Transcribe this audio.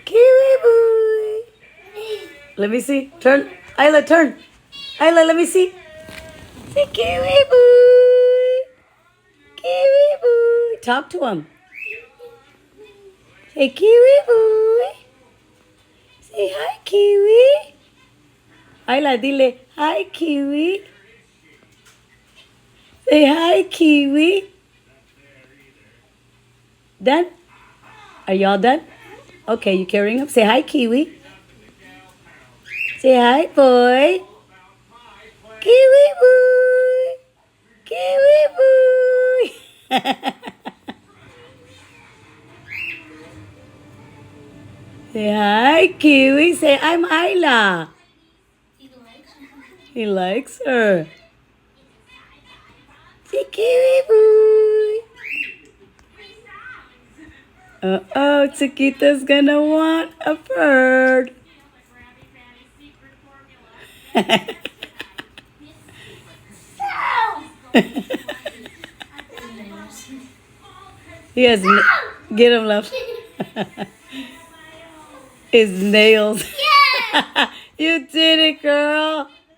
Kiwi boy. Let me see. Turn. Isla, turn. Isla, let me see. Say kiwi boy. Kiwi boy. Talk to him. Say kiwi boy. Say hi, kiwi. Isla, dile hi, kiwi. Say hi, kiwi. Done? Are y'all done? Okay, you carrying him? Say hi, kiwi. Say hi, boy. Kiwi boy. Kiwi boy. Say hi, kiwi. Say I'm Isla. He likes her. Say kiwi boy. Uh-oh, Chiquita's gonna want a bird. He has, get him, love. His nails. Yeah. You did it, girl.